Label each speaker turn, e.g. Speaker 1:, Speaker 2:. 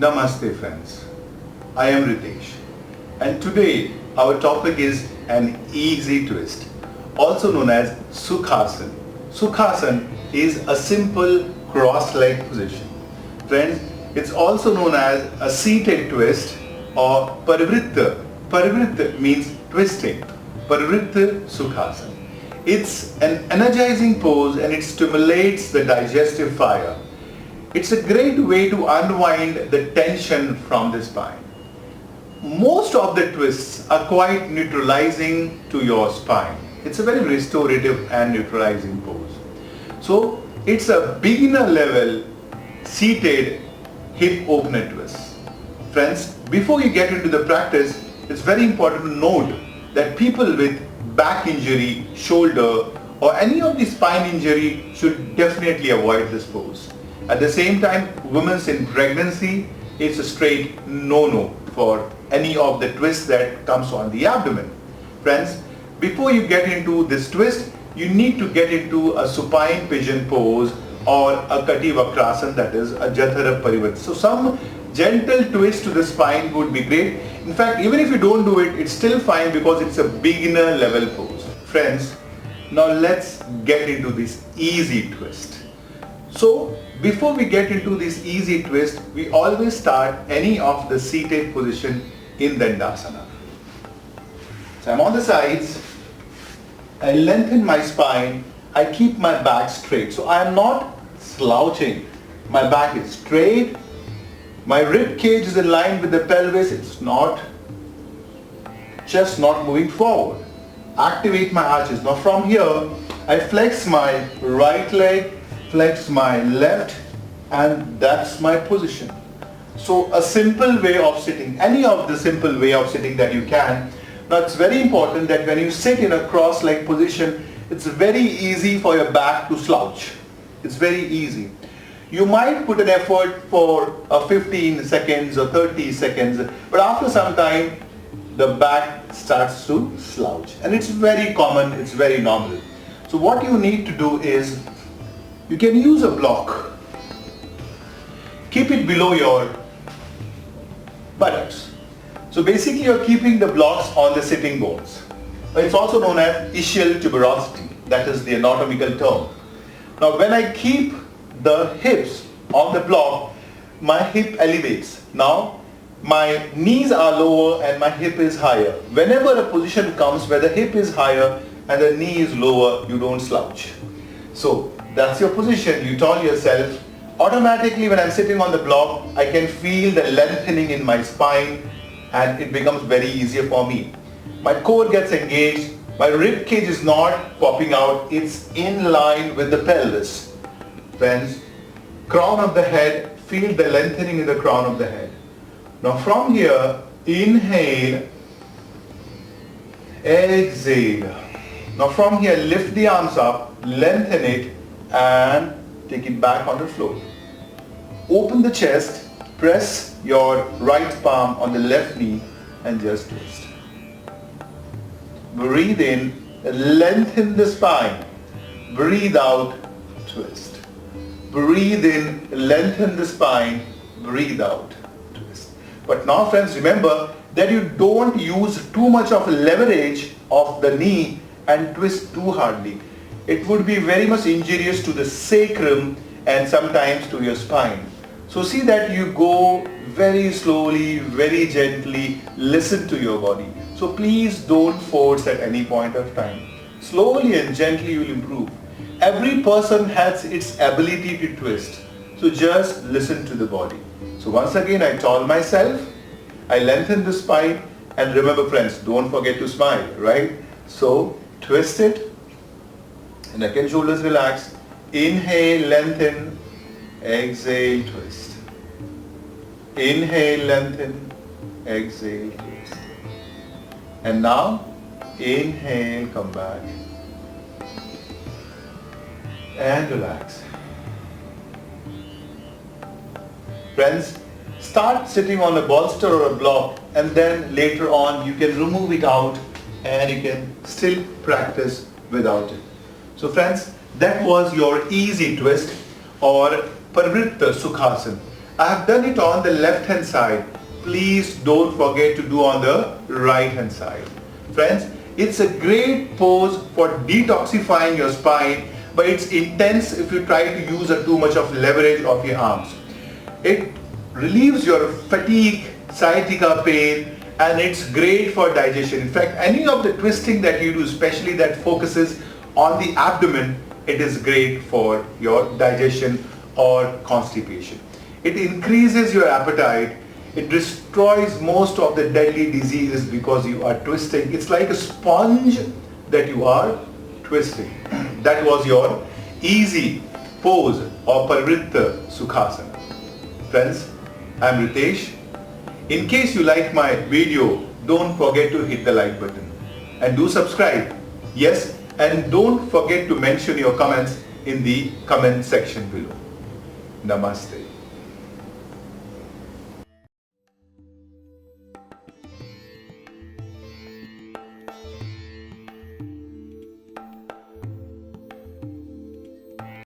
Speaker 1: Namaste friends, I am Ritesh and today our topic is an easy twist, also known as Sukhasana. Sukhasana is a simple cross-leg position. Friends, it's also known as a seated twist or Parivrtta. Parivrtta means twisting. Parivrtta Sukhasana. It's an energizing pose and it stimulates the digestive fire. It's a great way to unwind the tension from the spine. Most of the twists are quite neutralizing to your spine. It's a very restorative and neutralizing pose. So it's a beginner level seated hip opener twist. Friends, before you get into the practice, it's very important to note that people with back injury, shoulder or any of the spine injury should definitely avoid this pose. At the same time, women in pregnancy, it's a straight no-no for any of the twists that comes on the abdomen. Friends, before you get into this twist, you need to get into a supine pigeon pose or a Kati Vakrasana, that is a Jathara Parivrtta. So some gentle twist to the spine would be great. In fact, even if you don't do it, it's still fine because it's a beginner level pose. Friends, now let's get into this easy twist. So before we get into this easy twist, we always start any of the seated position in Dandasana. So I'm on the sides, I lengthen my spine, I keep my back straight. So I am not slouching, my back is straight, my rib cage is in line with the pelvis, it's not, just not moving forward. Activate my arches. Now from here, I flex my right leg, flex my left, and that's my position. So a simple way of sitting, any of the simple way of sitting that you can. Now it's very important that when you sit in a cross-leg position, it's very easy for your back to slouch. It's very easy. You might put an effort for 15 seconds or 30 seconds, but after some time, the back starts to slouch. And it's very common, it's very normal. So what you need to do is, you can use a block. Keep it below your buttocks. So basically you're keeping the blocks on the sitting bones. It's also known as ischial tuberosity. That is the anatomical term. Now when I keep the hips on the block, my hip elevates. Now my knees are lower and my hip is higher. Whenever a position comes where the hip is higher and the knee is lower, you don't slouch. So that's your position. You tell yourself, automatically when I'm sitting on the block, I can feel the lengthening in my spine and it becomes very easier for me. My core gets engaged, my rib cage is not popping out, it's in line with the pelvis. Friends, crown of the head, feel the lengthening in the crown of the head. Now from here, inhale, exhale. Now from here, lift the arms up, lengthen it and take it back on the floor. Open the chest, press your right palm on the left knee and just twist. Breathe in, lengthen the spine. Breathe out, twist. Breathe in, lengthen the spine. Breathe out, twist. But now friends, remember that you don't use too much of leverage of the knee and twist too hardly. It would be very much injurious to the sacrum and sometimes to your spine. So see that you go very slowly, very gently, listen to your body. So please don't force at any point of time. Slowly and gently you will improve. Every person has its ability to twist. So just listen to the body. So once again I told myself, I lengthen the spine and remember friends, don't forget to smile, right? So twist it. Neck and shoulders relax. Inhale, lengthen. Exhale, twist. Inhale, lengthen. Exhale, twist. And now, inhale, come back. And relax. Friends, start sitting on a bolster or a block and then later on you can remove it out and you can still practice without it. So friends, that was your easy twist or Parivrtta Sukhasana. I have done it on the left hand side. Please don't forget to do on the right hand side. Friends, it's a great pose for detoxifying your spine, but it's intense if you try to use too much of leverage of your arms. It relieves your fatigue, sciatica pain, and it's great for digestion. In fact, any of the twisting that you do, especially that focuses on the abdomen, it is great for your digestion or constipation. It increases your appetite. It destroys most of the deadly diseases because you are twisting. It's like a sponge that you are twisting. That was your easy pose of Parivrtta Sukhasana. Friends, I am Ritesh. In case you like my video, don't forget to hit the like button and do subscribe. Yes, and don't forget to mention your comments in the comment section below. Namaste.